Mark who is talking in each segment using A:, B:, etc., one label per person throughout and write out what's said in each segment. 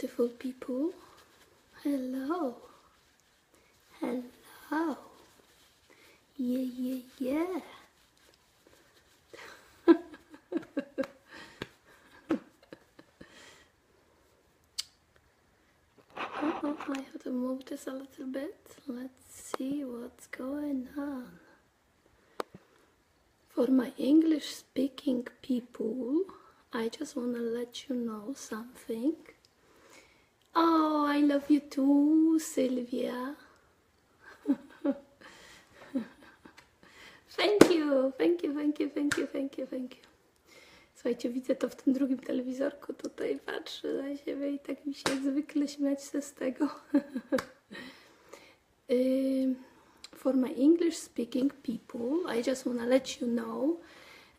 A: beautiful people. Hello. Hello. Yeah. Oh, I have to move this a little bit. Let's see what's going on. For my English speaking people, I just want to let you know something. Oh, I love you too, Sylvia. Thank you. Słuchajcie, widzę to w tym drugim telewizorku, tutaj patrzę na siebie i tak mi się jak zwykle śmiać z tego. For my English speaking people, I just want to let you know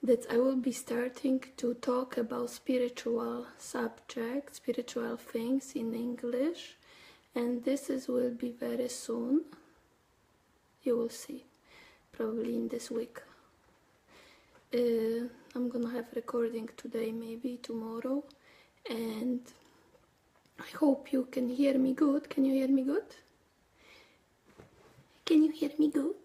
A: that I will be starting to talk about spiritual subjects, spiritual things in English, and will be very soon. You will see, probably in this week. I'm gonna have recording today, maybe tomorrow, and I hope you can hear me good. Can you hear me good? Can you hear me good?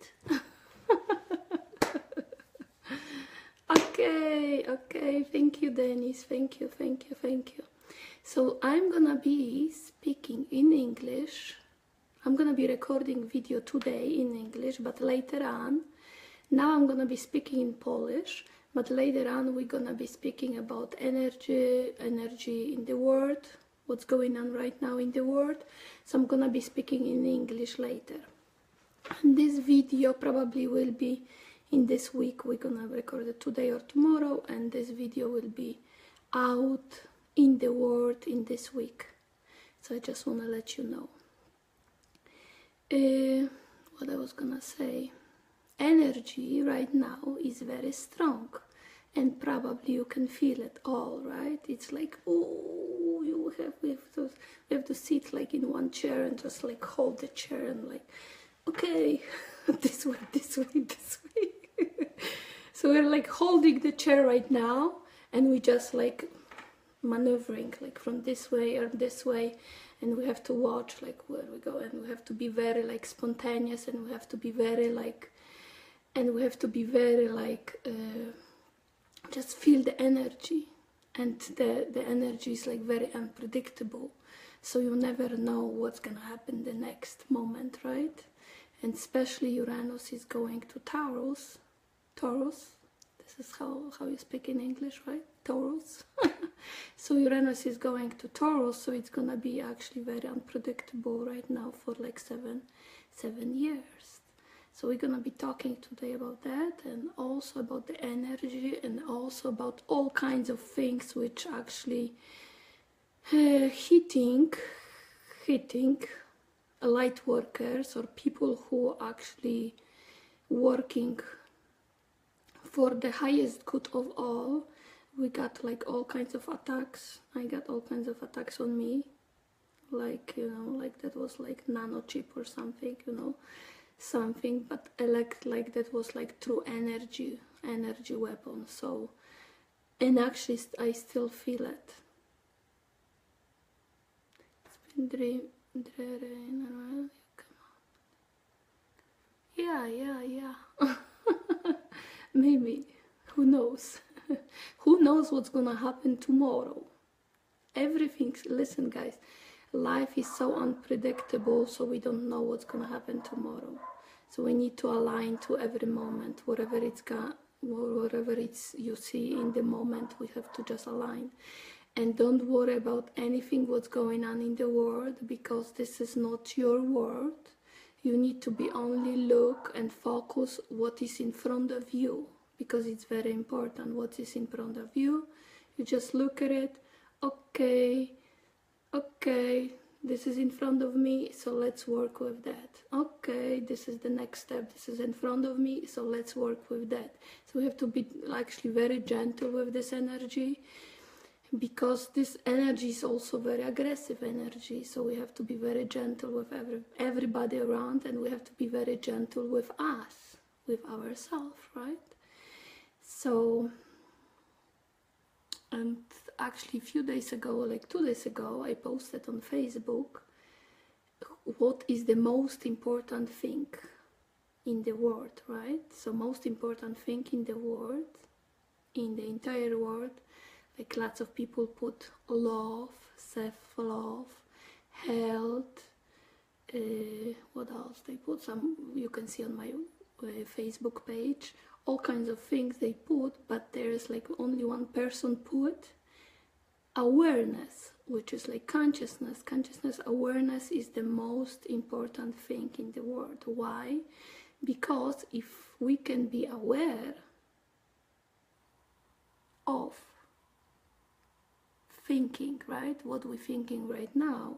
A: Okay, thank you, Dennis, thank you. So I'm gonna be speaking in English. I'm gonna be recording video today in English, but later on, now I'm gonna be speaking in Polish, but later on we're gonna be speaking about energy in the world, what's going on right now in the world. So I'm gonna be speaking in English later. And this video probably will be in this week. We're gonna record it today or tomorrow, and this video will be out in the world in this week. So I just wanna let you know. What I was gonna say. Energy right now is very strong, and probably you can feel it all, right? It's like, oh, we have to sit like in one chair and just like hold the chair and like, okay, this way. So we're like holding the chair right now, and we just like maneuvering like from this way or this way, and we have to watch like where we go, and we have to be very like spontaneous, and we have to be very like, just feel the energy, and the energy is like very unpredictable, so you never know what's gonna happen the next moment, right? And especially Uranus is going to Taurus. This is how you speak in English, right? Taurus. So Uranus is going to Taurus, so it's gonna be actually very unpredictable right now for like seven years. So we're gonna be talking today about that, and also about the energy, and also about all kinds of things which actually hitting light workers or people who actually working for the highest good of all. We got like all kinds of attacks. I got all kinds of attacks on me, like, you know, like that was like nanochip or something, you know, something, but like that was like true energy weapon. So, and actually I still feel it. It's been dream. Come on. Yeah. Maybe. Who knows? Who knows what's gonna happen tomorrow? Everything. Listen, guys. Life is so unpredictable, so we don't know what's gonna happen tomorrow. So we need to align to every moment, whatever it's you see in the moment. We have to just align. And don't worry about anything what's going on in the world, because this is not your world. You need to be only look and focus what is in front of you, because it's very important what is in front of you. You just look at it. Okay, this is in front of me, so let's work with that. Okay, this is the next step. This is in front of me, so let's work with that. So we have to be actually very gentle with this energy, because this energy is also very aggressive energy, so we have to be very gentle with everybody around, and we have to be very gentle with us, with ourselves, right? So, and actually a few days ago, like 2 days ago, I posted on Facebook what is the most important thing in the world, right? So most important thing in the world, in the entire world, like lots of people put love, self-love, health, what else they put, some you can see on my Facebook page, all kinds of things they put, but there's like only one person put awareness, which is like consciousness. Awareness is the most important thing in the world. Why? Because if we can be aware of thinking, right, what we're thinking right now,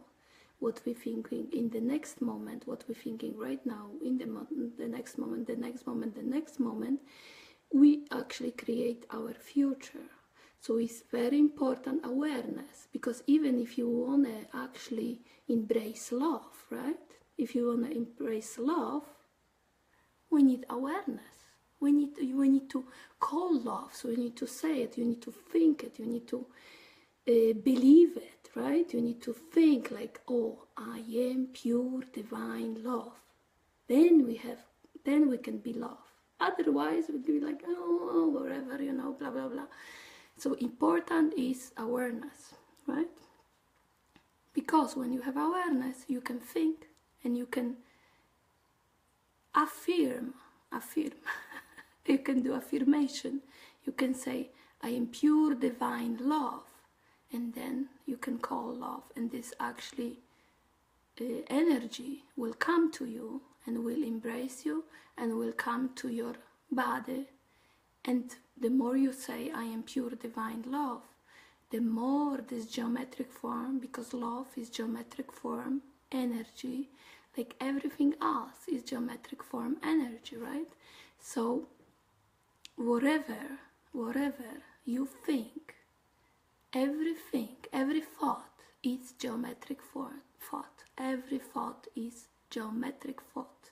A: what we're thinking in the next moment, what we're thinking right now, in the next moment, the next moment, we actually create our future. So it's very important awareness, because even if you want to actually embrace love, right? If you want to embrace love, we need awareness. We need to call love, so you need to say it, you need to think it, you need to believe it, right? You need to think like, oh, I am pure divine love. Then we can be love. Otherwise, we'd be like, oh, whatever, blah, blah, blah. So important is awareness, right? Because when you have awareness, you can think and you can affirm. You can do affirmation. You can say, I am pure divine love. And then you can call love. And this actually energy will come to you and will embrace you and will come to your body. And the more you say, I am pure divine love, the more this geometric form, because love is geometric form energy, like everything else is geometric form energy, right? So whatever you think, everything, every thought is geometric thought. Every thought is geometric thought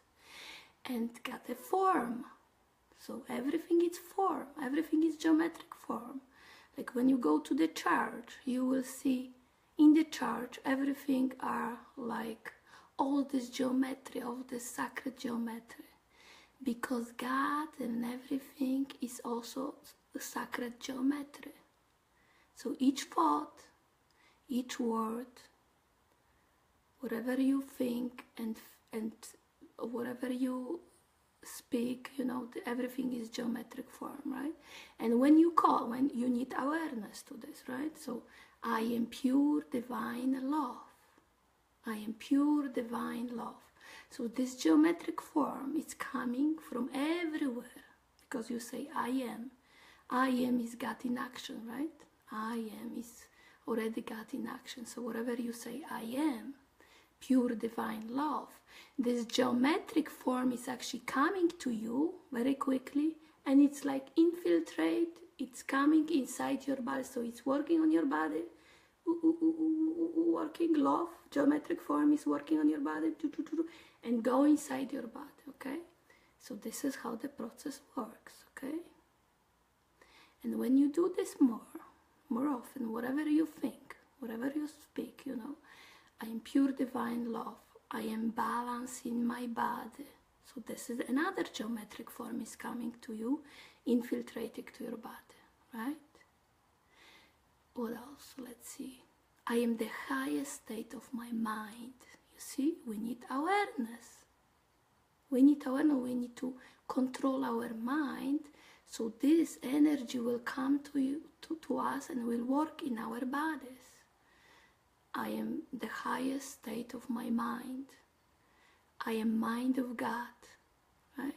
A: and got a form. So everything is form, everything is geometric form. Like when you go to the church, you will see in the church everything are like all this geometry, all this sacred geometry. Because God and everything is also sacred geometry. So each thought, each word, whatever you think and whatever you speak, everything is geometric form, right? And when you need awareness to this, right? So I am pure divine love. I am pure divine love. So this geometric form is coming from everywhere, because you say I am. I am is God in action, right? I am is already God in action. So whatever you say, I am, pure divine love, this geometric form is actually coming to you very quickly, and it's like infiltrate, it's coming inside your body, so it's working on your body, working love, geometric form is working on your body, and go inside your body, okay? So this is how the process works, okay? And when you do this more often, whatever you think, whatever you speak, I am pure divine love. I am balanced in my body. So this is another geometric form is coming to you, infiltrating to your body, right? What else? Let's see. I am the highest state of my mind. You see, we need awareness. We need awareness. We need to control our mind. So this energy will come to you, to us, and will work in our bodies. I am the highest state of my mind. I am mind of God, right?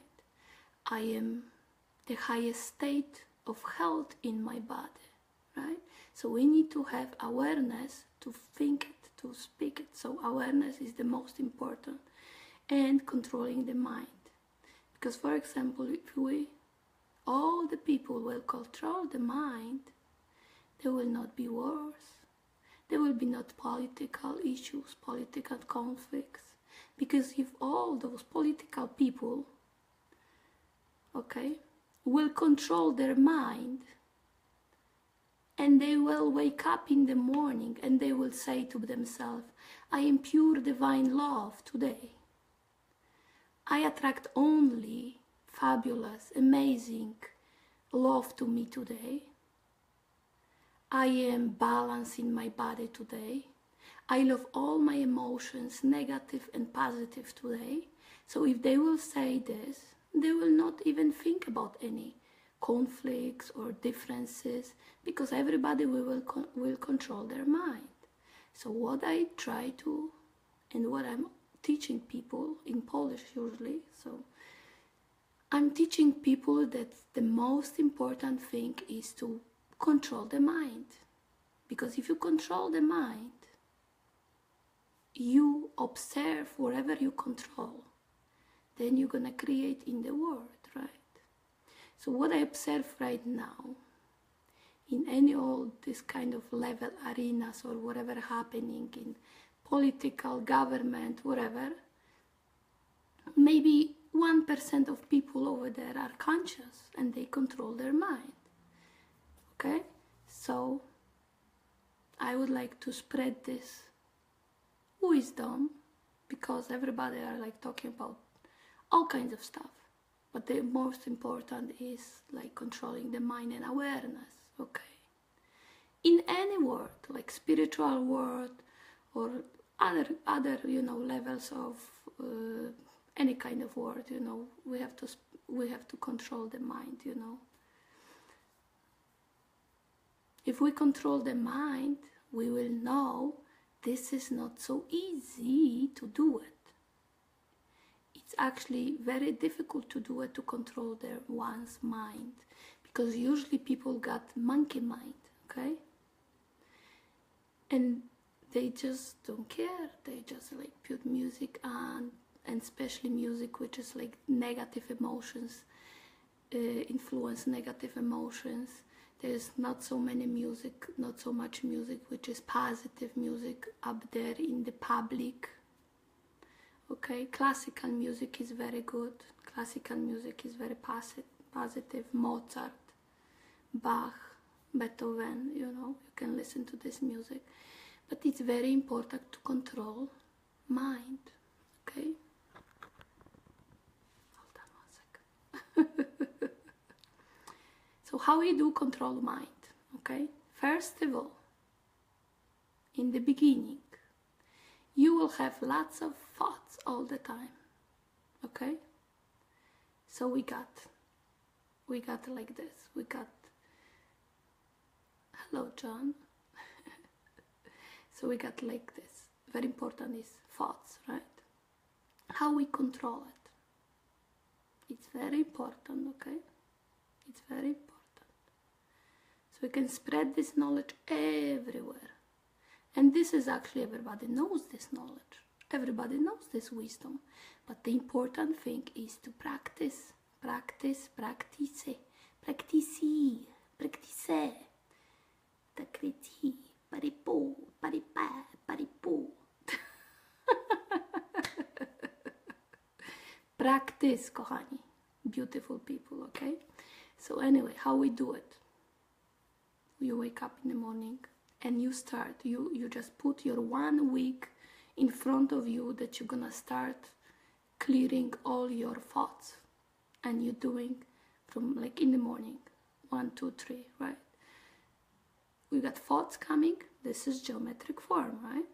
A: I am the highest state of health in my body, right? So we need to have awareness to think it, to speak it. So awareness is the most important, and controlling the mind. Because, for example, if all the people will control the mind, there will not be wars. There will be not political issues, political conflicts. Because if all those political people, okay, will control their mind, And they will wake up in the morning and they will say to themselves, I am pure divine love today. I attract only fabulous, amazing love to me today. I am balanced in my body today. I love all my emotions, negative and positive today. So if they will say this, they will not even think about any conflicts or differences, because everybody will control their mind. So what I try to, and what I'm teaching people in Polish usually, so I'm teaching people that the most important thing is to control the mind. Because if you control the mind, you observe whatever you control, then you're gonna create in the world, right? So what I observe right now, in any all this kind of level arenas or whatever happening in political, government, whatever, maybe 1% of people over there are conscious and they control their mind, okay? So I would like to spread this wisdom, because everybody are like talking about all kinds of stuff, but the most important is like controlling the mind and awareness, okay? In any world, like spiritual world or other levels of any kind of world, we have to control the mind, If we control the mind, we will know this is not so easy to do it. It's actually very difficult to do it, to control one's mind, because usually people got monkey mind, okay? And they just don't care. They just like put music on, and especially music which is like negative emotions, influence negative emotions. There's not so much music which is positive music up there in the public. Okay, classical music is very good. Classical music is very positive. Mozart, Bach, Beethoven, you can listen to this music. But it's very important to control mind, okay? Hold on 1 second. So how we do control mind, okay? First of all, in the beginning, you will have lots of thoughts all the time, okay? So we got like this. We got, hello John. So we got like this. Very important is thoughts, right? How we control it. It's very important, okay? It's very important. So we can spread this knowledge everywhere. And this is actually, everybody knows this knowledge. Everybody knows this wisdom. But the important thing is to practice. Practice, practice, practice, practice. Takriti, paripo, paripa, paripo. Practice, kochani. Beautiful people, okay? So anyway, how we do it? You wake up in the morning and you start. You just put your 1 week in front of you that you're gonna start clearing all your thoughts. And you're doing from like in the morning, 1, 2, 3, right? We got thoughts coming. This is geometric form, right?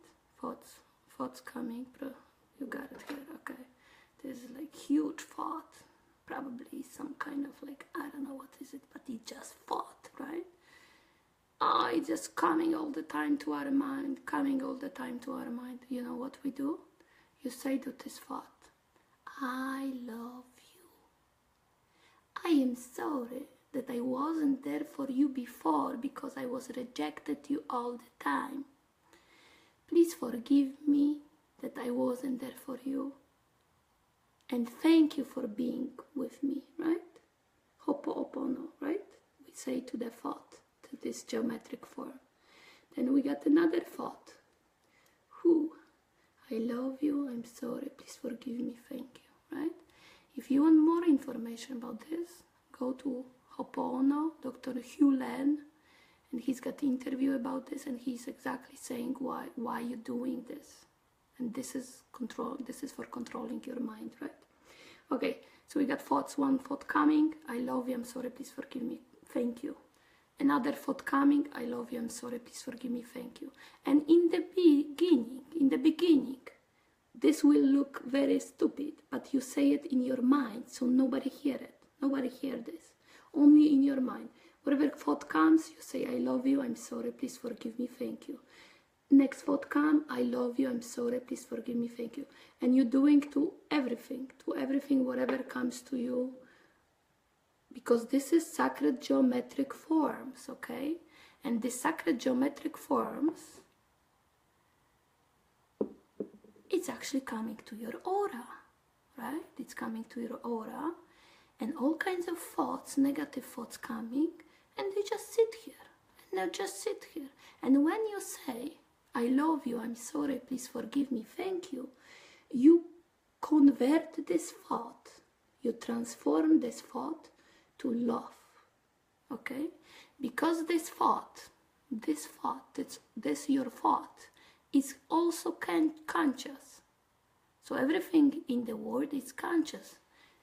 A: Thoughts coming. You got it here, okay? There's like huge thought, probably some kind of like, I don't know what is it, but it's just thought, right? Oh, it's just coming all the time to our mind, coming all the time to our mind. You know what we do? You say to this thought, I love you. I am sorry that I wasn't there for you before because I was rejected you all the time. Please forgive me that I wasn't there for you. And thank you for being with me, right? Ho'oponopono, right? We say to the thought, to this geometric form. Then we got another thought. Who? I love you, I'm sorry, please forgive me, thank you, right? If you want more information about this, go to Ho'oponopono, Dr. Hugh Len, and he's got an interview about this, and he's exactly saying why you're doing this. And this is control. This is for controlling your mind, right? Okay, so we got thoughts. One thought coming: I love you, I'm sorry, please forgive me, thank you. Another thought coming: I love you, I'm sorry, please forgive me, thank you. And in the beginning, this will look very stupid, but you say it in your mind, so nobody hear it. Nobody hear this. Only in your mind. Whatever thought comes, you say, I love you, I'm sorry, please forgive me, thank you. Next thought come: I love you, I'm sorry, please forgive me, thank you. And you're doing to everything, whatever comes to you, because this is sacred geometric forms, okay? And the sacred geometric forms, it's actually coming to your aura, right? It's coming to your aura, and all kinds of thoughts, negative thoughts coming, and they just sit here, and they just sit here. And when you say, I love you, I'm sorry, please forgive me, thank you, you convert this thought, you transform this thought to love, okay? Because this your thought is also conscious. So everything in the world is conscious.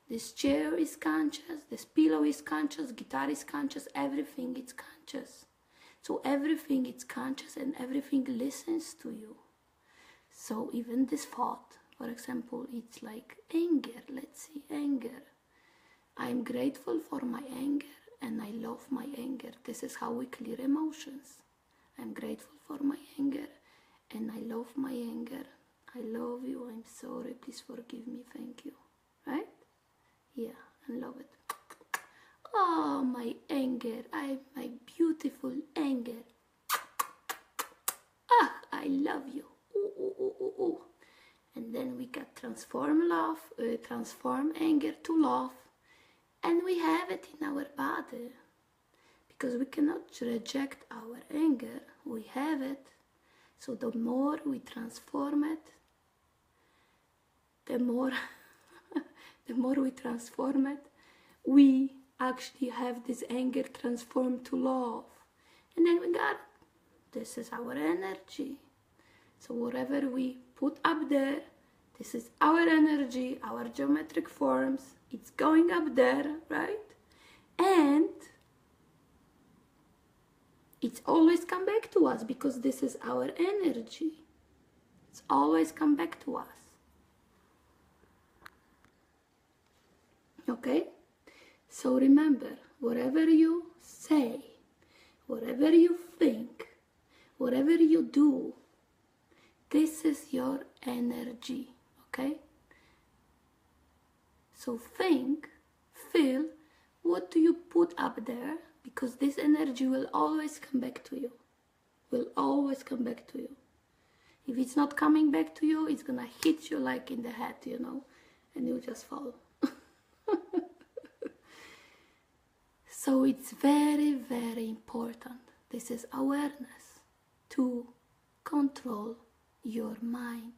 A: This chair is conscious, this pillow is conscious, guitar is conscious, everything is conscious. So everything is conscious and everything listens to you. So even this thought, for example, it's like anger. Let's see, anger. I'm grateful for my anger and I love my anger. This is how we clear emotions. I'm grateful for my anger and I love my anger. I love you, I'm sorry, please forgive me, thank you. Right? Yeah, I love it. Oh, my anger, my beautiful anger. Ah, I love you. Ooh, ooh, ooh, ooh, ooh. And then we got transform anger to love. And we have it in our body. Because we cannot reject our anger. We have it. So the more we transform it, the more we transform it, we actually have this anger transformed to love. And then we got, this is our energy. So whatever we put up there, this is our energy, our geometric forms. It's going up there, right? And it's always come back to us because this is our energy. It's always come back to us. Okay? So remember, whatever you say, whatever you think, whatever you do, this is your energy, okay? So think, feel, what do you put up there? Because this energy will always come back to you. Will always come back to you. If it's not coming back to you, it's gonna hit you like in the head, you know, and you'll just fall. So it's very, very important. This is awareness to control your mind,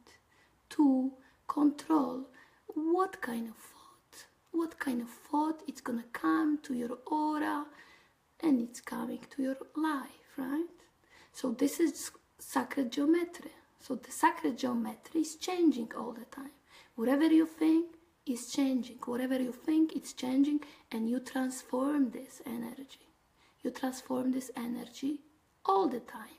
A: to control what kind of thought it's gonna come to your aura and it's coming to your life, right? So this is sacred geometry. So the sacred geometry is changing all the time. Whatever you think is changing. Whatever you think, it's changing, and you transform this energy. You transform this energy all the time.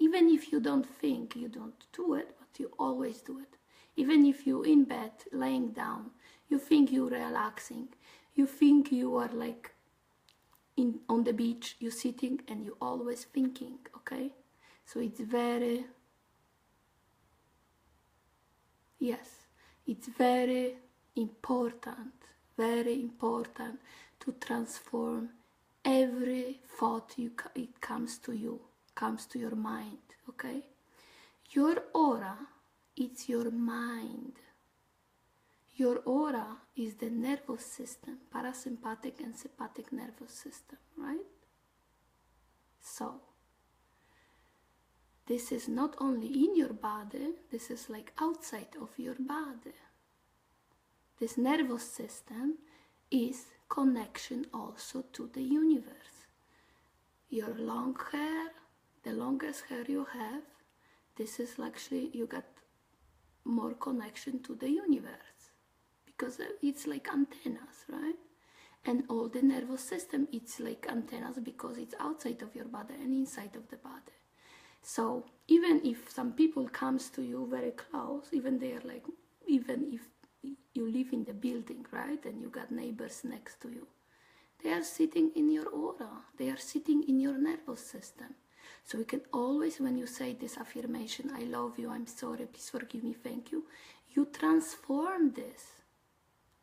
A: Even if you don't think, you don't do it, but you always do it. Even if you're in bed, laying down, you think you're relaxing, you think you are like on the beach, you're sitting and you're always thinking, okay? So it's very, yes, it's very important to transform every thought it comes to you, comes to your mind, okay? Your aura, it's your mind. Your aura is the nervous system, parasympathetic and sympathetic nervous system, right? So, this is not only in your body, this is like outside of your body. This nervous system is connection also to the universe. your long hair, the longest hair you have, this is actually, you got more connection to the universe, because it's like antennas, right? And all the nervous system, it's like antennas, because it's outside of your body and inside of the body. So even if some people comes to you very close, even they are like, even if you live in the building, right, and you got neighbors next to you, they are sitting in your aura, they are sitting in your nervous system. So we can always, when you say this affirmation, I love you, I'm sorry, please forgive me, thank you, you transform this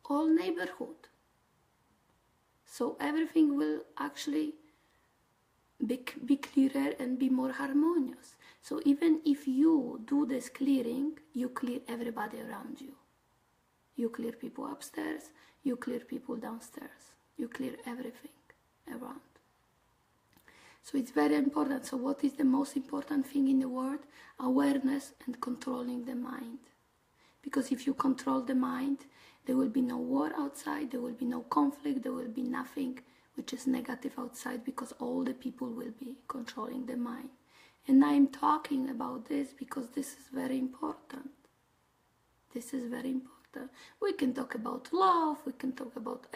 A: whole neighborhood. So everything will actually be clearer and be more harmonious. So even if you do this clearing, you clear everybody around you. You clear people upstairs, you clear people downstairs, you clear everything around. So it's very important. So what is the most important thing in the world? Awareness and controlling the mind. Because if you control the mind, there will be no war outside, there will be no conflict, there will be nothing which is negative outside, because all the people will be controlling the mind. And I'm talking about this because this is very important. This is very important. We can talk about love, we can talk about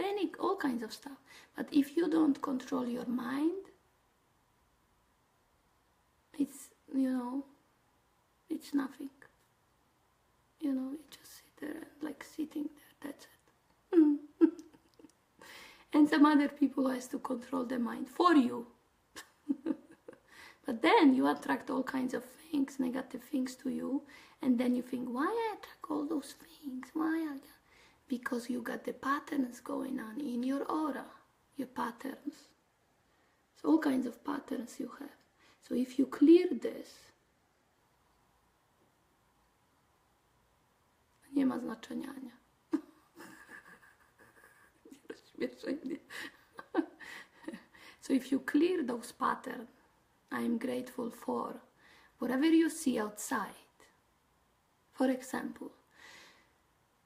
A: all kinds of stuff. But if you don't control your mind, it's, it's nothing. You just sit there and like sitting there, that's it. And some other people has to control the mind for you. But then you attract all kinds of things, negative things to you, and then you think, why I attract all those things? Because you got the patterns going on in your aura, your patterns. So all kinds of patterns you have. So if you clear this, nie ma znaczenia, nie? So if you clear those patterns, I am grateful for whatever you see outside. For example,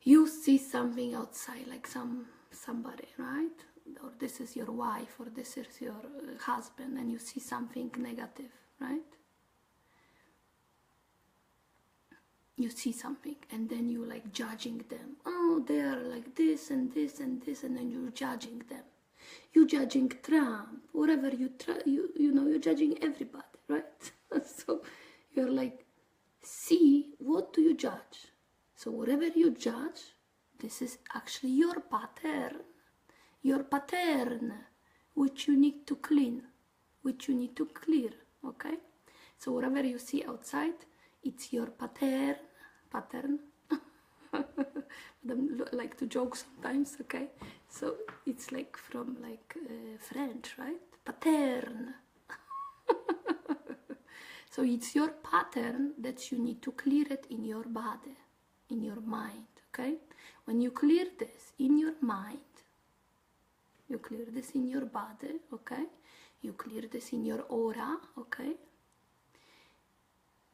A: you see something outside, like somebody, right? Or this is your wife, or this is your husband, and you see something negative, right? You see something, and then you like judging them. Oh, they are like this and this and this, and then you're judging them. You're judging Trump, whatever you're judging everybody, right? So you're like, see, what do you judge? So whatever you judge, this is actually your pattern, which you need to clean, which you need to clear, okay? So whatever you see outside, it's your pattern. I like to joke sometimes, okay? So it's like from French, right? Pattern. So it's your pattern that you need to clear it in your body, in your mind, okay? When you clear this in your mind, you clear this in your body, okay? You clear this in your aura, okay?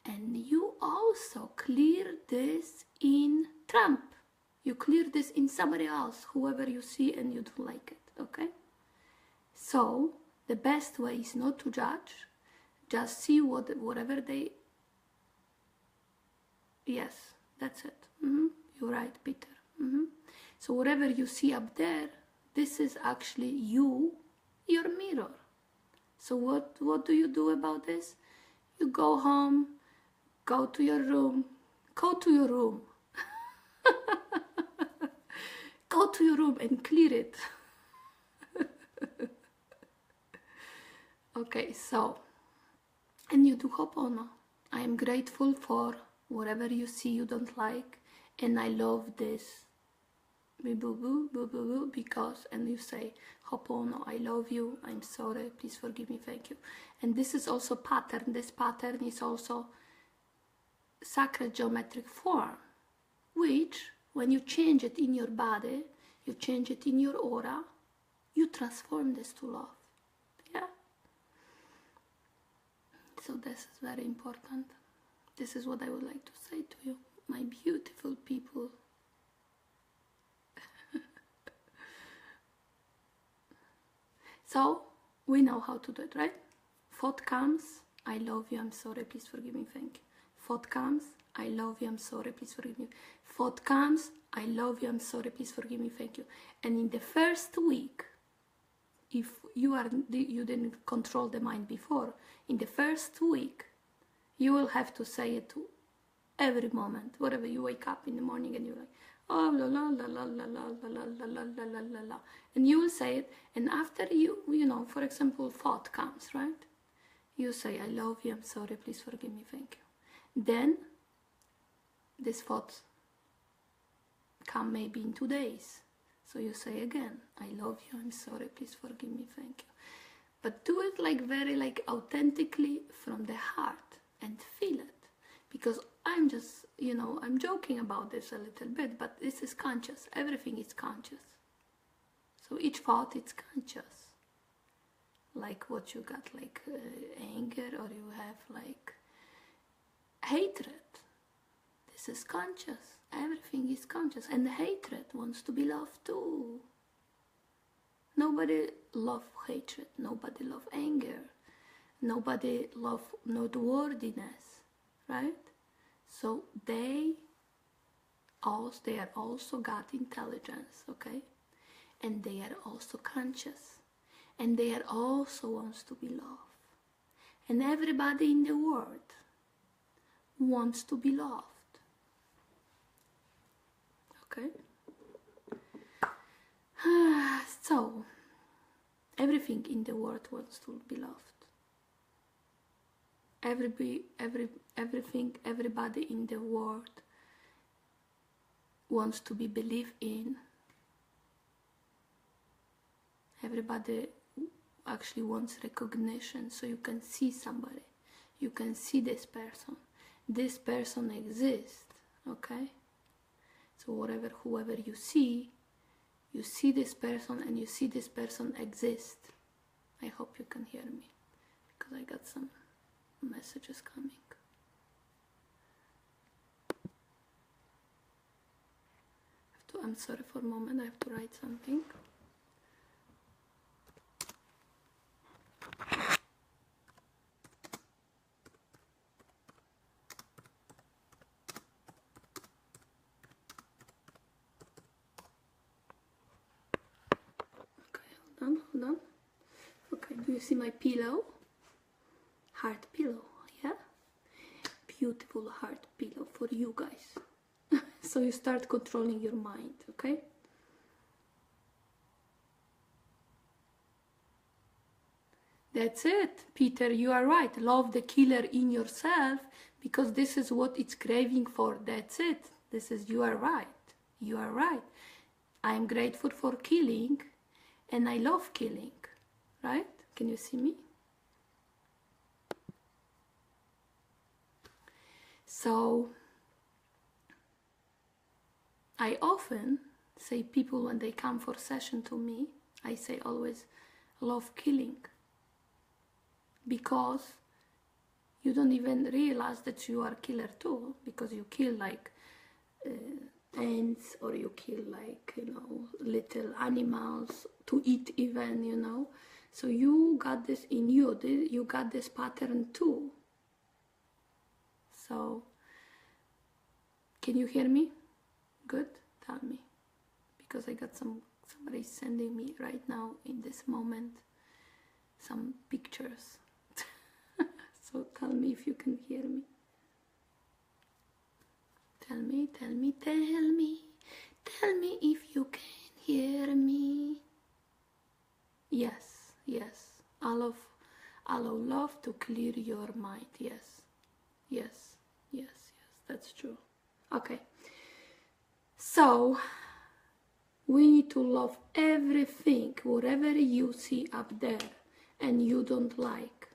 A: And you also clear this in Trump. You clear this in somebody else, whoever you see and you don't like it, okay? So the best way is not to judge. Just see whatever they... Yes, that's it. You're right, Peter. So whatever you see up there, this is actually you, your mirror. So what do you do about this? You go home, go to your room. Go to your room and clear it. Okay, so, and you do Ho'oponopono. I am grateful for whatever you see you don't like, and I love this. Because, and you say Ho'oponopono, I love you, I'm sorry, please forgive me, thank you. And this is also pattern. This pattern is also sacred geometric form, which when you change it in your body, you change it in your aura, you transform this to love. Yeah. So this is very important. This is what I would like to say to you, my beautiful people. So we know how to do it, right? thought comes, I love you, I'm sorry, please forgive me, thank you. Thought comes, I love you, I'm sorry, please forgive me. Thought comes, I love you, I'm sorry, please forgive me, thank you. And in the first week, if you didn't control the mind before, in the first week, you will have to say it to every moment, wherever you wake up in the morning and you're like, oh, la la la la la la la la la la la la la la, and you will say it, and after you know, for example, thought comes, right? You say, I love you, I'm sorry, please forgive me, thank you. Then this thought come maybe in 2 days. So you say again, I love you, I'm sorry, please forgive me, thank you. But do it like very like authentically from the heart and feel it. Because I'm just, you know, I'm joking about this a little bit, but this is conscious. Everything is conscious. So each thought is conscious. Like what you got, like anger, or you have like hatred. This is conscious. Everything is conscious. And hatred wants to be loved too. Nobody loves hatred. Nobody loves anger. Nobody loves noteworthiness, right? So they are also got intelligence, okay? And they are also conscious. And they are also wants to be loved. And everybody in the world wants to be loved. Okay? So, everything in the world wants to be loved. Everybody in the world wants to be believed in. Everybody actually wants recognition, so you can see somebody. You can see this person. This person exists, okay? So whoever you see this person, and you see this person exist. I hope you can hear me, because I got some messages coming. I'm sorry for a moment, I have to write something. Hold on. Okay, do you see my pillow? Heart pillow, yeah? Beautiful heart pillow for you guys. So you start controlling your mind, okay? That's it, Peter, you are right. Love the killer in yourself, because this is what it's craving for. That's it. You are right. You are right. I'm grateful for killing, and I love killing, right? Can you see me? So, I often say people when they come for session to me, I say always, love killing. Because you don't even realize that you are a killer too, because you kill like ants, or you kill like, you know, little animals to eat even, you know. So you got this in you, you got this pattern too. So, can you hear me? Good? Tell me. Because I got somebody sending me right now in this moment some pictures. So tell me if you can hear me. Tell me if you can hear me. Yes. Allow love to clear your mind. Yes, that's true. Okay. So, we need to love everything, whatever you see up there and you don't like.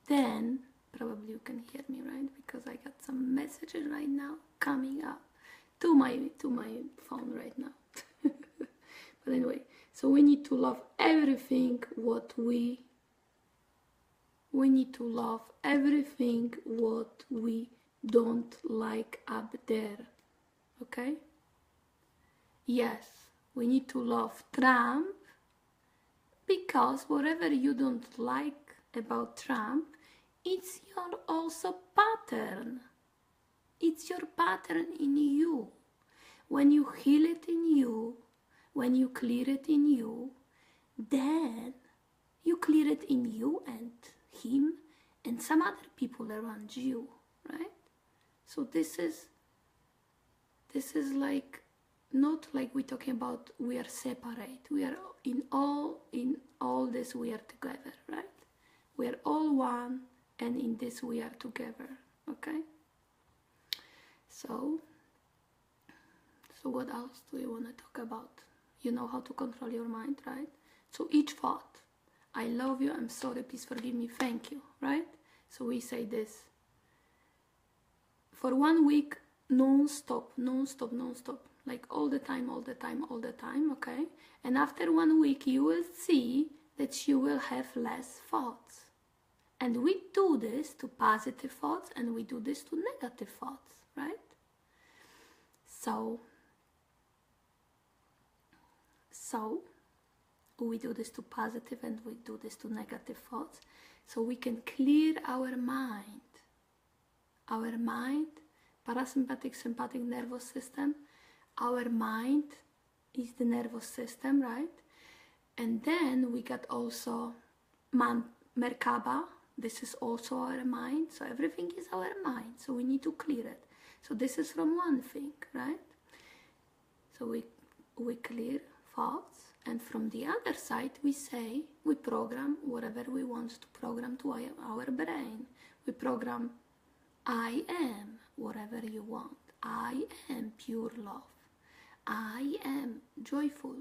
A: Then, probably you can hear me, right? Because I got some messages right now coming up to my phone right now. But anyway, so we need to love everything we need to love everything what we don't like up there, okay? Yes, we need to love Trump because whatever you don't like about Trump, it's your also pattern. It's your pattern in you. When you heal it in you, when you clear it in you, then you clear it in you and him and some other people around you, right? So this is like, not like we're talking about we are separate. We are in all this we are together, right? We are all one, and in this we are together, okay? So what else do you want to talk about? You know how to control your mind, right? So each thought, I love you, I'm sorry, please forgive me, thank you, right? So we say this for 1 week, non-stop, like all the time, okay? And after 1 week, you will see that you will have less thoughts. And we do this to positive thoughts, and we do this to negative thoughts, right? So we do this to positive and we do this to negative thoughts, so we can clear our mind. Our mind, parasympathetic, sympathetic nervous system. Our mind is the nervous system, right? And then we got also Merkaba. This is also our mind. So everything is our mind. So we need to clear it. So this is from one thing, right? So we clear thoughts, and from the other side we program whatever we want to program to our brain. We program, I am whatever you want. I am pure love. I am joyful.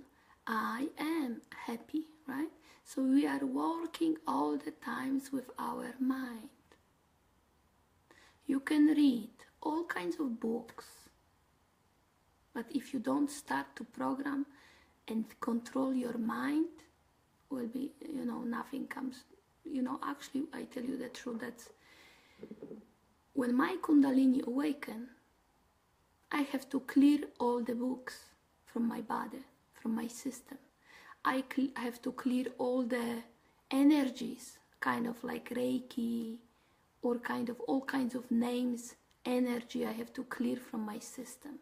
A: I am happy, right? So we are working all the times with our mind. You can read all kinds of books, but if you don't start to program and control your mind, will be, nothing comes. Actually, I tell you the truth, that when my Kundalini awaken, I have to clear all the books from my body, from my system. I have to clear all the energies, kind of like Reiki, or all kinds of names, energy I have to clear from my system.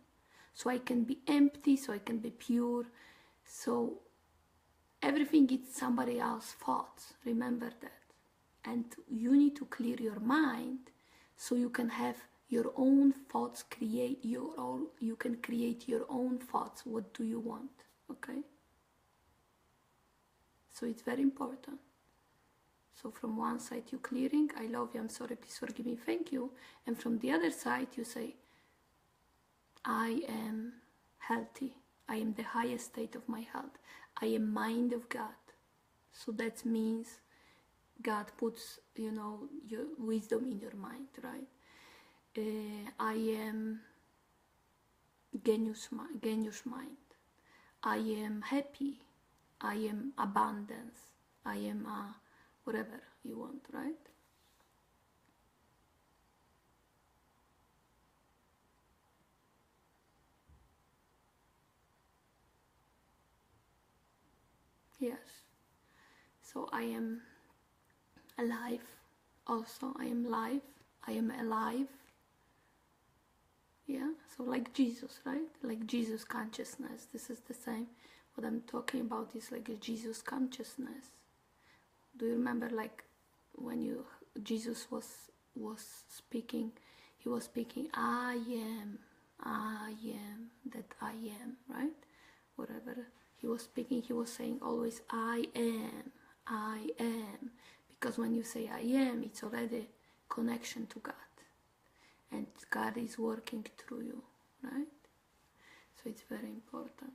A: So I can be empty, so I can be pure. So everything is somebody else's thoughts, remember that. And you need to clear your mind so you can have your own thoughts, you can create your own thoughts. What do you want, okay? So it's very important. So from one side you're clearing, I love you, I'm sorry, please forgive me, thank you. And from the other side you say, I am healthy. I am the highest state of my health. I am mind of God. So that means God puts, your wisdom in your mind, right? I am genius mind. I am happy. I am abundance. I am whatever you want, right? Yes. So I am alive. Also, I am live. I am alive. Yeah. So like Jesus, right? Like Jesus consciousness. This is the same. What I'm talking about is like a Jesus consciousness. Do you remember, like when Jesus was speaking? He was speaking, I am that I am, right? Whatever he was speaking, he was saying always I am, because when you say I am, it's already connection to God, and God is working through you, right? So it's very important.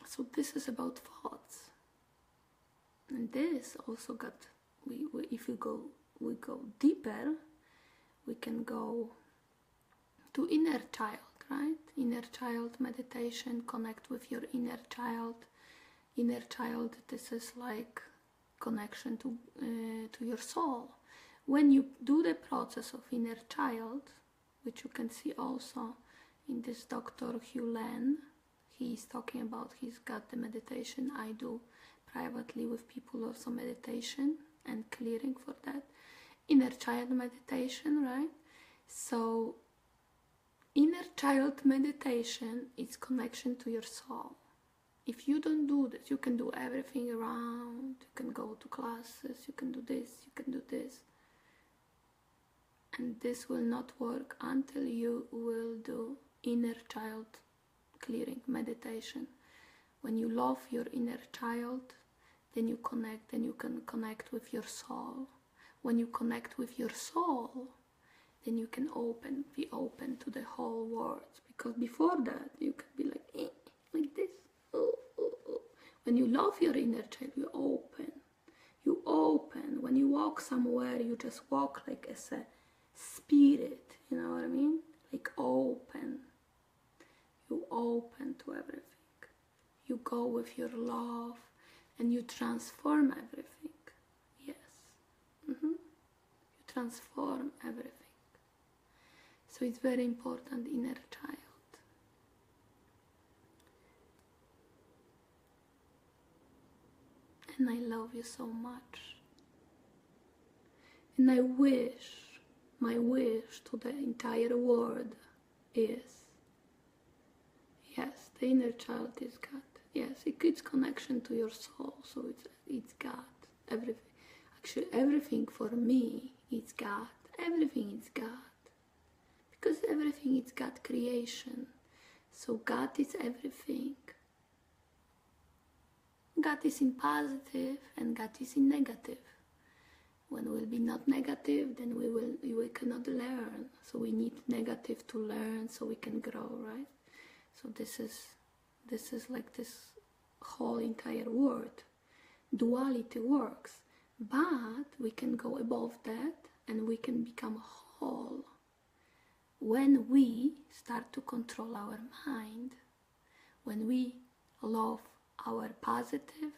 A: So this is about thoughts, and this also got, if we go deeper, we can go to inner child, right? Inner child meditation, connect with your inner child. Inner child, this is like connection to your soul. When you do the process of inner child, which you can see also in this Dr. Hugh he's talking about. He's got the meditation. I do privately with people also meditation and clearing for that. Inner child meditation, right? So inner child meditation is connection to your soul. If you don't do this, you can do everything around, you can go to classes, you can do this, you can do this. And this will not work until you will do inner child clearing meditation. When you love your inner child, then you connect, then you can connect with your soul. When you connect with your soul, then you can be open to the whole world. Because before that, you can be like, like this. Oh, oh, oh. When you love your inner child, you open. You open. When you walk somewhere, you just walk like as a spirit. You know what I mean? Like open. You open to everything. You go with your love and you transform everything. Yes. You transform everything. So it's very important, inner child. And I love you so much. And I wish, my wish to the entire world is, yes, the inner child is God. Yes, it's connection to your soul, so it's God. Everything. Actually, everything for me is God. Everything is God. Because everything is God creation. So God is everything. God is in positive and God is in negative. When we'll be not negative, then we cannot learn. So we need negative to learn so we can grow, right? So this is like this whole entire world. Duality works. But we can go above that and we can become whole. When we start to control our mind, when we love our positive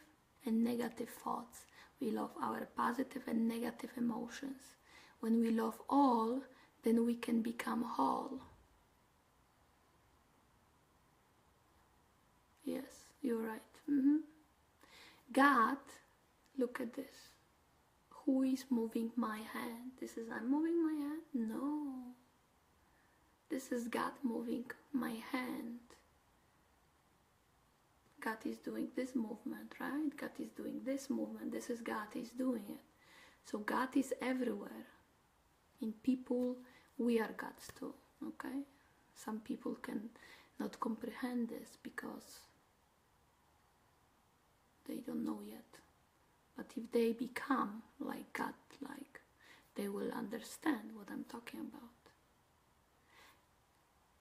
A: and negative thoughts, we love our positive and negative emotions. When we love all, then we can become whole. Yes, you're right. God, look at this. Who is moving my hand? This is I'm moving my hand? No. This is God moving my hand. God is doing this movement, right? God is doing this movement. This is God is doing it. So God is everywhere. In people, we are Gods too, okay? Some people can not comprehend this because they don't know yet. But if they become like God-like, they will understand what I'm talking about.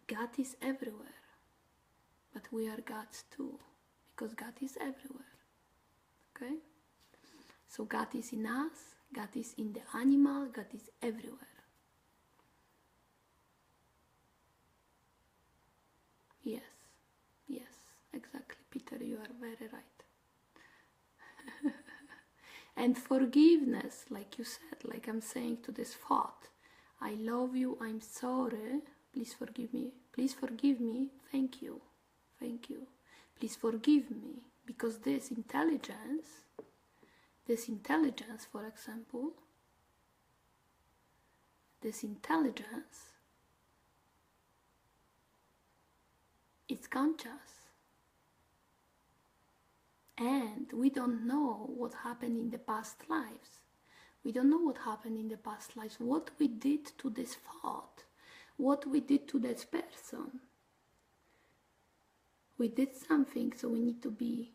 A: God is everywhere, but we are Gods too, because God is everywhere, okay? So God is in us, God is in the animal, God is everywhere. Yes, exactly, Peter, you are very right. And forgiveness, like you said, like I'm saying to this thought, I love you, I'm sorry, please forgive me, thank you, please forgive me, because this intelligence, for example, it's conscious. And we don't know what happened in the past lives. We don't know what happened in the past lives, what we did to this thought, what we did to this person. We did something, so we need to be,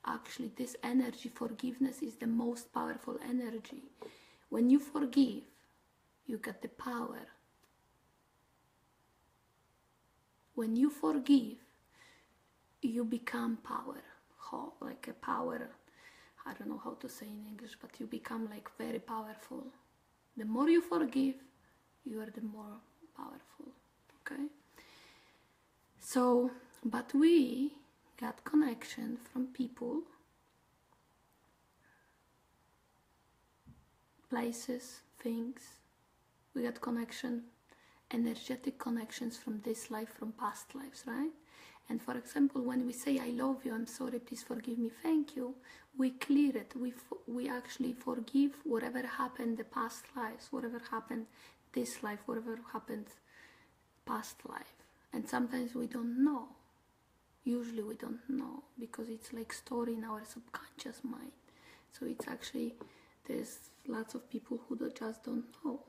A: actually this energy, forgiveness is the most powerful energy. When you forgive, you get the power. When you forgive, you become power. Like a power, I don't know how to say in English, but you become like very powerful. The more you forgive, you are the more powerful, okay? So, but we got connection from people, places, things. We got connection, energetic connections from this life, from past lives, right? And for example, when we say, I love you, I'm sorry, please forgive me, thank you, we clear it. We actually forgive whatever happened the past lives, whatever happened this life, whatever happened past life. And sometimes we don't know. Usually we don't know because it's like stored in our subconscious mind. So it's actually, there's lots of people who just don't know.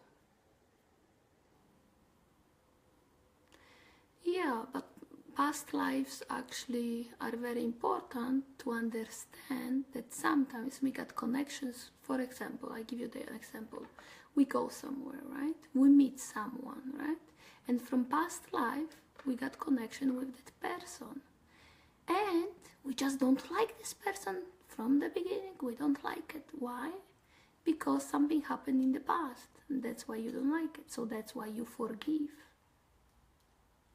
A: Yeah, but past lives actually are very important to understand that sometimes we got connections. For example, I give you the example. We go somewhere, right? We meet someone, right? And from past life, we got connection with that person. And we just don't like this person from the beginning. We don't like it. Why? Because something happened in the past. And that's why you don't like it. So that's why you forgive.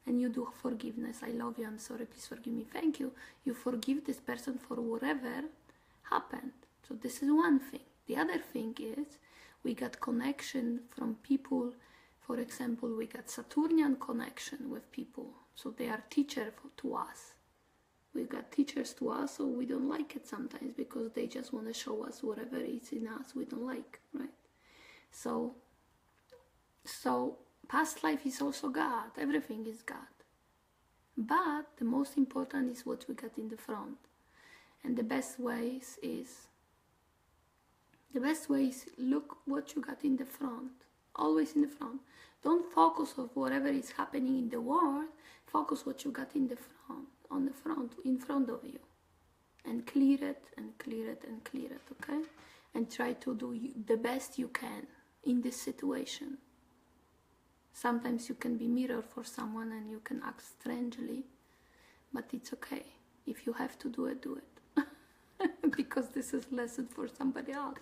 A: And you do forgiveness. I love you, I'm sorry, please forgive me, thank you. You forgive this person for whatever happened. So this is one thing. The other thing is we got connection from people. For example, we got Saturnian connection with people. So they are teachers to us. We got teachers to us, so we don't like it sometimes because they just want to show us whatever is in us we don't like, right? So past life is also God. Everything is God. But the most important is what we got in the front. And the best way is look what you got in the front. Always in the front. Don't focus on whatever is happening in the world. Focus what you got in the front, in front of you. And clear it, and clear it, and clear it, okay? And try to do the best you can in this situation. Sometimes you can be mirror for someone and you can act strangely, but it's okay. If you have to do it, do it. Because this is lesson for somebody else.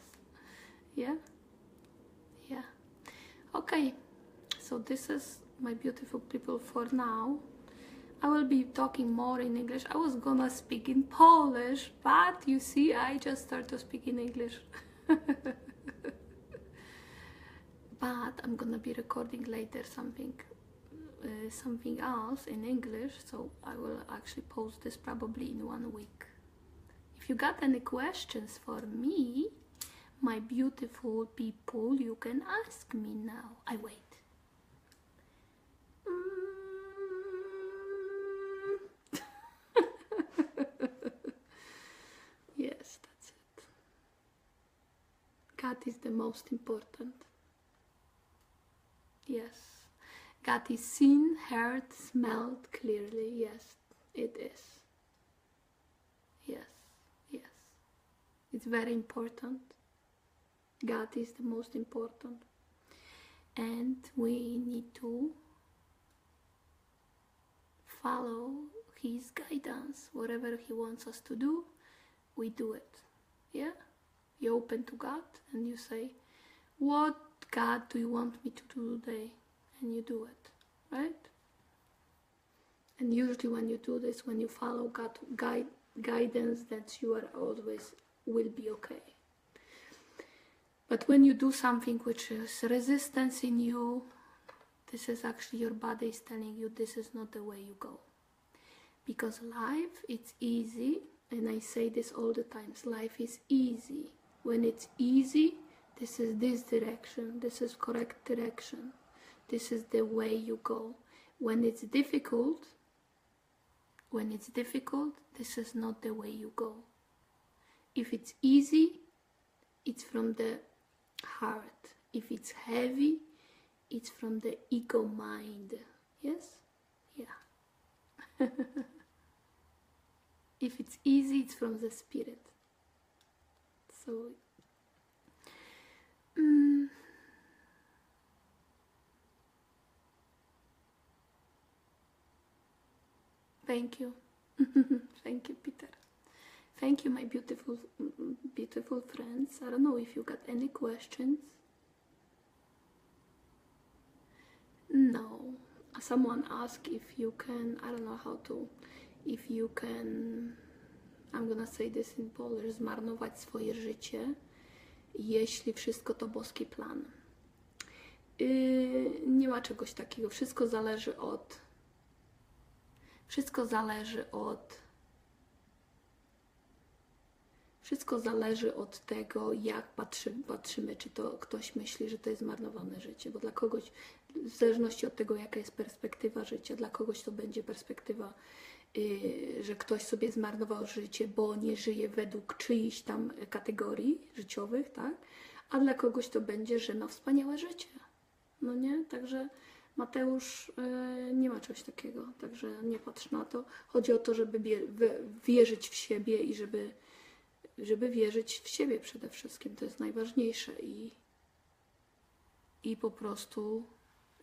A: Yeah? Yeah. Okay, so this is my beautiful people for now. I will be talking more in English. I was gonna speak in Polish, but you see, I just started speaking English. But I'm gonna be recording later something else in English, so I will actually post this probably in 1 week. If you got any questions for me, my beautiful people, you can ask me now. I wait. Yes, that's it. God is the most important. Yes, God is seen, heard, smelled clearly. Yes, it is. Yes, yes. It's very important. God is the most important. And we need to follow His guidance. Whatever He wants us to do, we do it. Yeah? You open to God and you say, what God do you want me to do today? And you do it, right? And usually when you do this, when you follow God guidance, that you are always will be okay. But when you do something which is resistance in you, this is actually your body is telling you this is not the way you go. Because life, it's easy, and I say this all the times, life is easy. When it's easy, this is this direction, this is correct direction, this is the way you go. When it's difficult, this is not the way you go. If it's easy, it's from the heart. If it's heavy, it's from the ego mind. Yes? Yeah. If it's easy, it's from the spirit. So, thank you. Thank you, Peter. Thank you, my beautiful, beautiful friends. I don't know if you got any questions. No. Someone asked if you can, I don't know how to, if you can, I'm gonna say this in Polish, zmarnować swoje życie, jeśli wszystko to boski plan. Nie ma czegoś takiego. Wszystko zależy od Wszystko zależy od tego, jak patrzymy, czy to ktoś myśli, że to jest zmarnowane życie, bo dla kogoś, w zależności od tego, jaka jest perspektywa życia, dla kogoś to będzie perspektywa, że ktoś sobie zmarnował życie, bo nie żyje według czyichś tam kategorii życiowych, tak? A dla kogoś to będzie, że ma wspaniałe życie. No nie? Także Mateusz, nie ma czegoś takiego, także nie patrz na to. Chodzi o to, żeby wierzyć w siebie i żeby wierzyć w siebie przede wszystkim. To jest najważniejsze i po prostu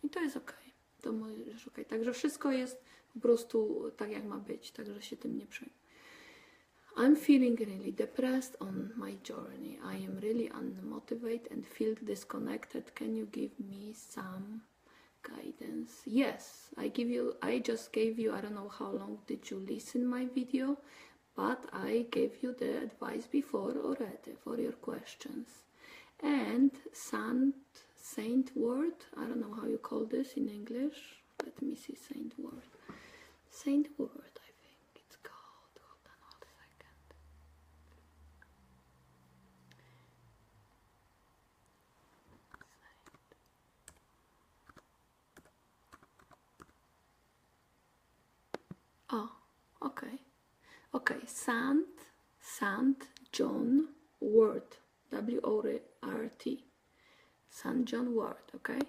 A: i to jest okej. To jest okej. Także wszystko jest po prostu tak, jak ma być, także się tym nie przejmuj. I'm feeling really depressed on my journey. I am really unmotivated and feel disconnected. Can you give me some guidance? Yes, I just gave you, I don't know how long did you listen my video, but I gave you the advice before already for your questions. And saint word, I don't know how you call this in English. Let me see, saint word. Saint word, I think it's called. Hold on a second. Oh, okay. Okay, Sant John Word, W-O-R-T, Sant John Word, okay?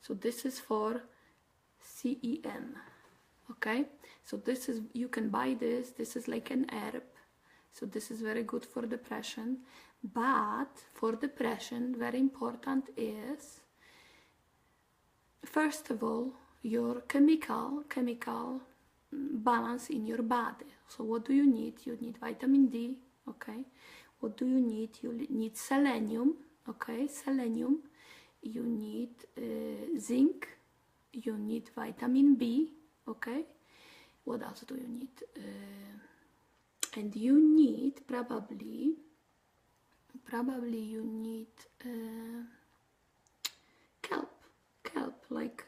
A: So this is for CEM, okay? So this is, you can buy this is like an herb, so this is very good for depression, but for depression, very important is, first of all, your chemical balance in your body. So what do you need? You need vitamin D, okay? What do you need? You need selenium, okay? Selenium. You need zinc. You need vitamin B, okay? What else do you need? And you need probably you need kelp, like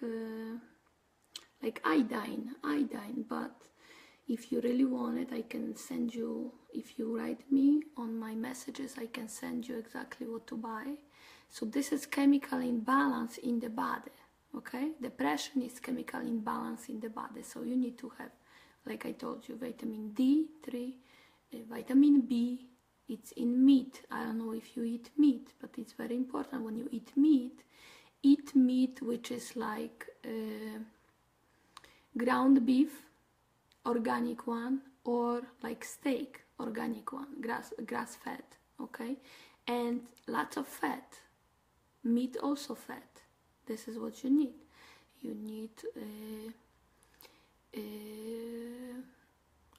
A: iodine, but if you really want it, I can send you, if you write me on my messages, I can send you exactly what to buy. So this is chemical imbalance in the body, okay? Depression is chemical imbalance in the body, so you need to have, like I told you, vitamin D3, vitamin B, it's in meat. I don't know if you eat meat, but it's very important when you eat meat which is like ground beef, organic one, or like steak, organic one, grass fed, okay? And lots of fat, meat also fat. This is what you need. You need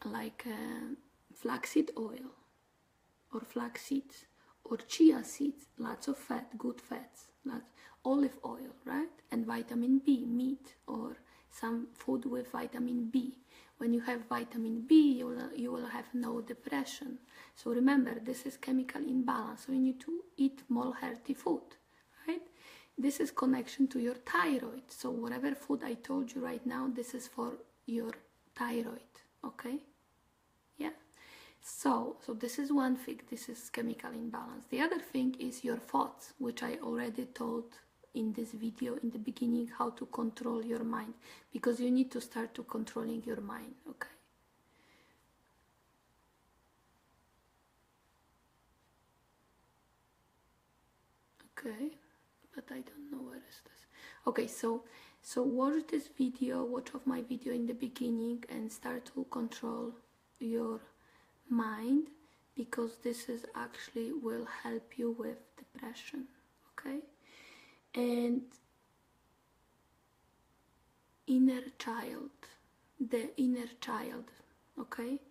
A: like flaxseed oil, or flax seeds, or chia seeds, lots of fat, good fats, olive oil, right? And vitamin B, meat, or some food with vitamin B. When you have vitamin B, you will have no depression. So remember, this is chemical imbalance, so you need to eat more healthy food, right? This is connection to your thyroid. So whatever food I told you right now, this is for your thyroid, okay? Yeah. So this is one thing, this is chemical imbalance. The other thing is your thoughts, which I already told in this video in the beginning, how to control your mind, because you need to start to controlling your mind, okay? Okay, but I don't know where is this. Okay, so watch this video, watch of my video in the beginning and start to control your mind, because this is actually will help you with depression, okay? And inner child, the inner child, okay?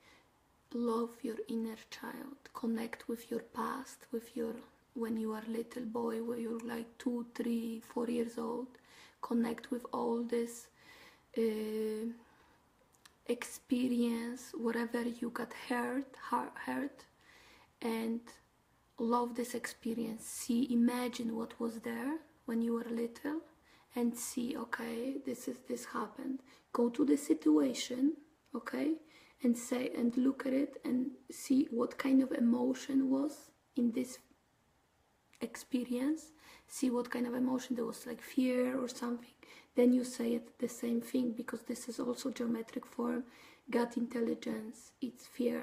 A: Love your inner child, connect with your past, with your, when you are little boy, when you're like 2, 3, 4 years old, connect with all this experience, whatever you got hurt, and love this experience. See, imagine what was there when you were little, and see, okay, this happened. Go to the situation, okay? And say, and look at it and see what kind of emotion was in this experience. See what kind of emotion there was, like fear or something. Then you say it the same thing, because this is also geometric form, gut intelligence. It's fear.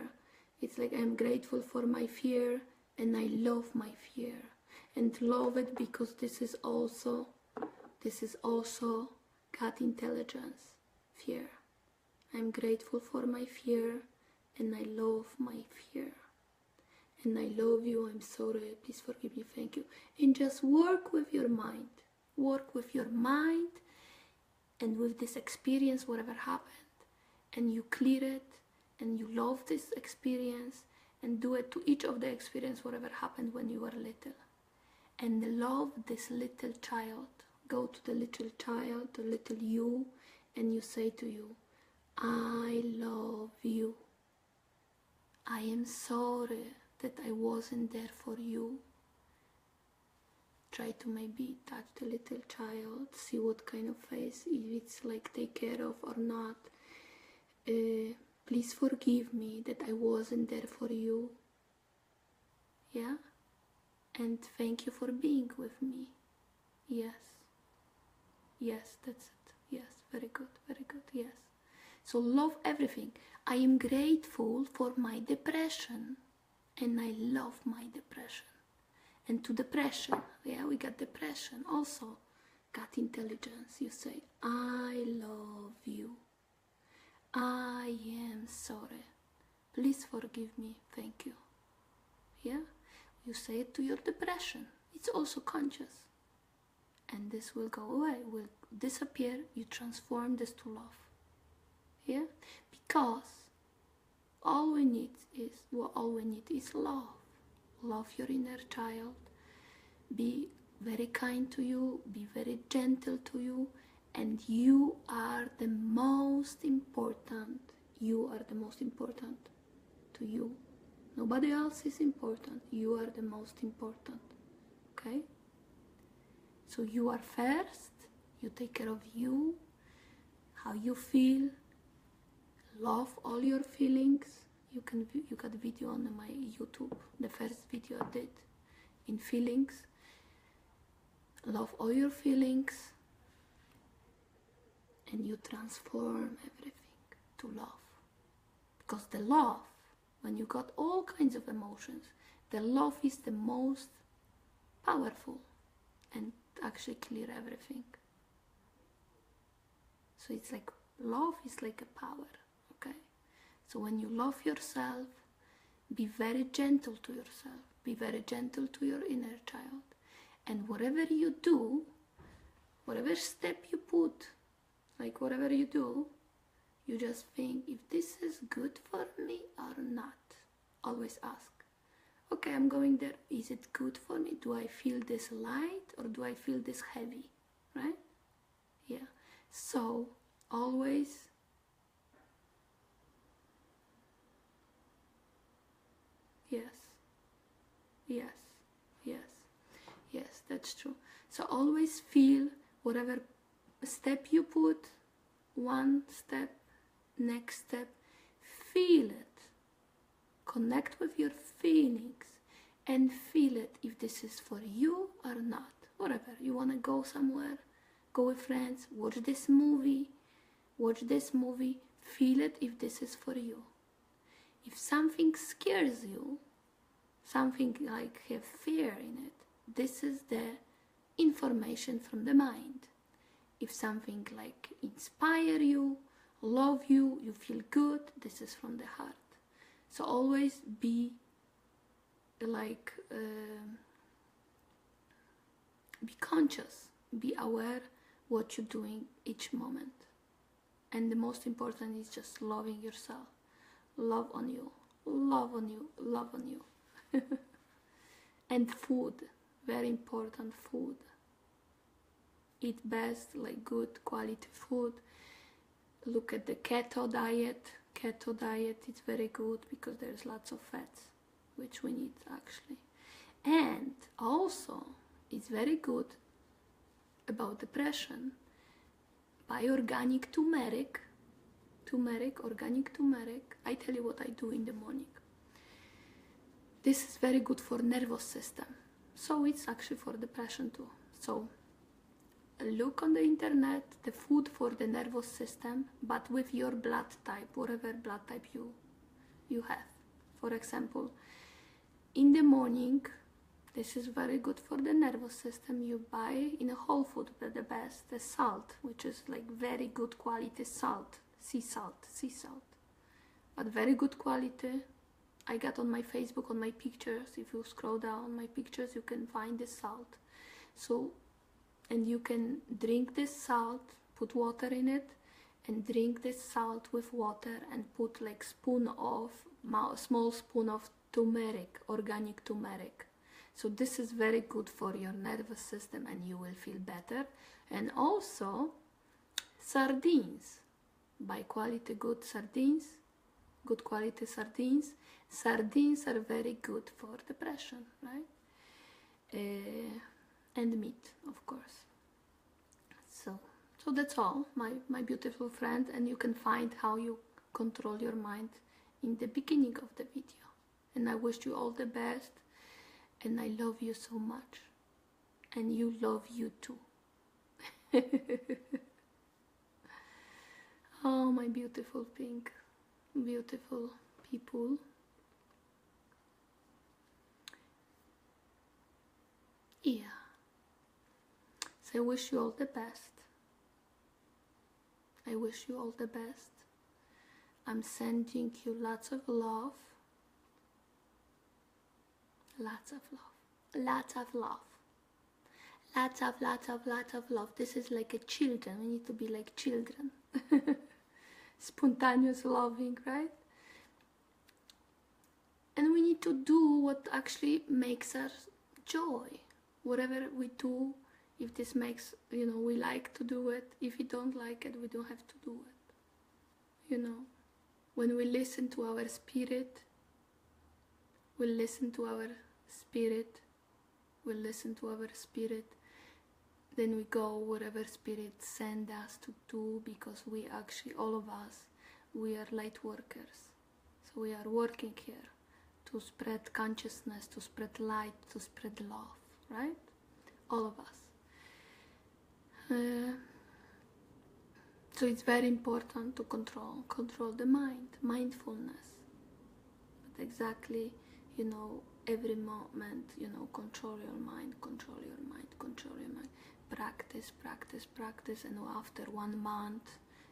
A: It's like, I'm grateful for my fear and I love my fear, and love it because this is also gut intelligence, fear. I'm grateful for my fear and I love my fear. And I love you, I'm sorry, please forgive me, thank you. And just work with your mind. Work with your mind and with this experience, whatever happened. And you clear it and you love this experience, and do it to each of the experience, whatever happened when you were little. And love this little child. Go to the little child, the little you, and you say to you, I love you. I am sorry that I wasn't there for you. Try to maybe touch the little child, see what kind of face, if it's like take care of or not. Please forgive me that I wasn't there for you. Yeah? And thank you for being with me. Yes. Yes, that's it. Yes, very good, yes. So love everything. I am grateful for my depression, and I love my depression. And to depression, yeah, we got depression also. Gut intelligence, you say, I love you. I am sorry. Please forgive me, thank you. Yeah? You say it to your depression. It's also conscious. And this will go away, will disappear. You transform this to love. Yeah? Because all we need is love. Love your inner child. Be very kind to you. Be very gentle to you. And you are the most important. You are the most important to you. Nobody else is important. You are the most important. Okay? So you are first. You take care of you, how you feel. Love all your feelings. You got a video on my YouTube, the first video I did in feelings. Love all your feelings, and you transform everything to love. Because the love, when you got all kinds of emotions, the love is the most powerful and actually clear everything. So it's like, love is like a power, okay? So when you love yourself, be very gentle to yourself. Be very gentle to your inner child. And whatever you do, whatever step you put, like whatever you do, you just think, if this is good for me or not. Always ask, okay, I'm going there. Is it good for me? Do I feel this light or do I feel this heavy? Right? Yeah. So always yes, that's true. So always feel whatever step you put, one step, next step, feel it. Connect with your feelings and feel it, if this is for you or not. Whatever, you want to go somewhere, go with friends, watch this movie, feel it if this is for you. If something scares you, something like have fear in it, this is the information from the mind. If something like inspire you, love you, you feel good, this is from the heart. So always be like, be conscious, be aware what you're doing each moment. And the most important is just loving yourself. Love on you, love on you, love on you. And food, very important, food. Eat best, like good quality food. Look at the keto diet. Keto diet is very good because there's lots of fats, which we need actually. And also, it's very good about depression. Buy organic turmeric turmeric, organic turmeric. I tell you what I do in the morning. This is very good for nervous system. So it's actually for depression too. So look on the internet, the food for the nervous system, but with your blood type, whatever blood type you have. For example, in the morning, this is very good for the nervous system. You buy in a whole food the best, the salt, which is like very good quality salt, sea salt, but very good quality. I got on my Facebook, on my pictures. If you scroll down my pictures, you can find the salt. So, and you can drink this salt, put water in it, and drink this salt with water, and put like small spoon of turmeric, organic turmeric. So this is very good for your nervous system, and you will feel better. And also sardines, buy quality good sardines, good quality sardines. Sardines are very good for depression, right? And meat, of course. So that's all, my beautiful friend, and you can find how you control your mind in the beginning of the video. And I wish you all the best, and I love you so much, and you love you too. Oh, my beautiful pink, beautiful people. Yeah. So I wish you all the best. I wish you all the best. I'm sending you lots of love. Lots of love. Lots of love. Lots of love. This is like a children. We need to be like children. Spontaneous loving, right? And we need to do what actually makes us joy. Whatever we do, if this makes, we like to do it. If we don't like it, we don't have to do it. When we listen to our spirit, we listen to our spirit, then we go wherever spirit send us to do, because we actually, all of us, we are light workers. So we are working here to spread consciousness, to spread light, to spread love, right? All of us. So it's very important to control the mind, mindfulness. But exactly, every moment, control your mind. Practice, and after 1 month,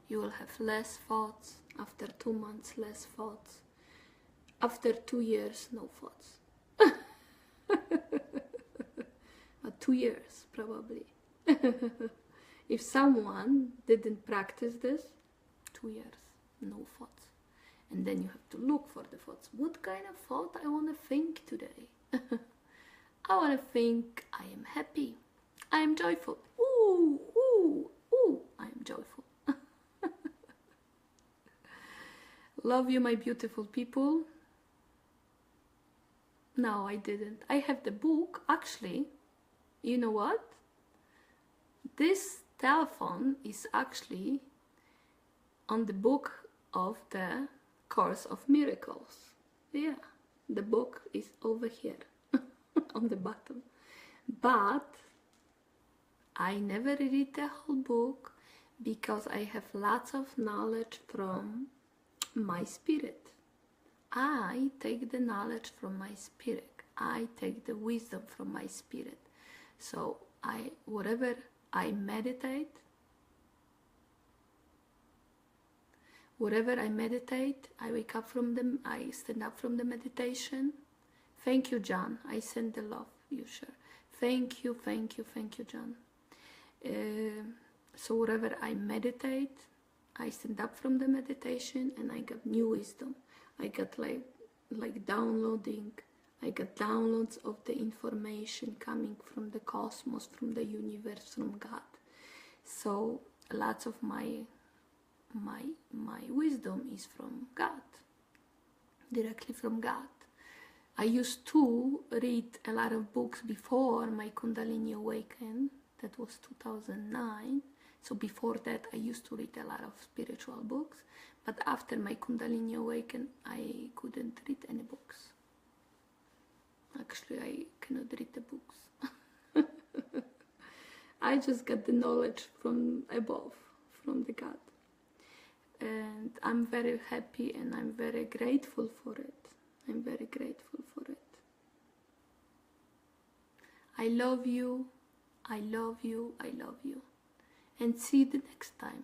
A: you will have less thoughts. After 2 months, less thoughts. After 2 years, no thoughts. But 2 years, probably. If someone didn't practice this, 2 years, no thoughts. And then you have to look for the thoughts. What kind of thought I want to think today? I want to think I am happy. I am joyful. Ooh, I am joyful. Love you, my beautiful people. No, I didn't. I have the book. Actually, you know what? This telephone is actually on the book of the Course of Miracles. Yeah, the book is over here on the bottom. But I never read the whole book because I have lots of knowledge from my spirit. I take the knowledge from my spirit. I take the wisdom from my spirit. So whatever I meditate, I wake up from them, I stand up from the meditation. Thank you, John. I send the love, you sure. Thank you, John. So wherever I meditate, I stand up from the meditation and I got new wisdom. I got like downloading. I got downloads of the information coming from the cosmos, from the universe, from God. So lots of my wisdom is from God, directly from God. I used to read a lot of books before my Kundalini awaken. That was 2009. So before that, I used to read a lot of spiritual books, but after my Kundalini awaken, I couldn't read any books. Actually, I cannot read the books. I just got the knowledge from above, from the God. And I'm very happy and I'm very grateful for it. I'm very grateful for it. I love you, I love you, I love you. And see you the next time.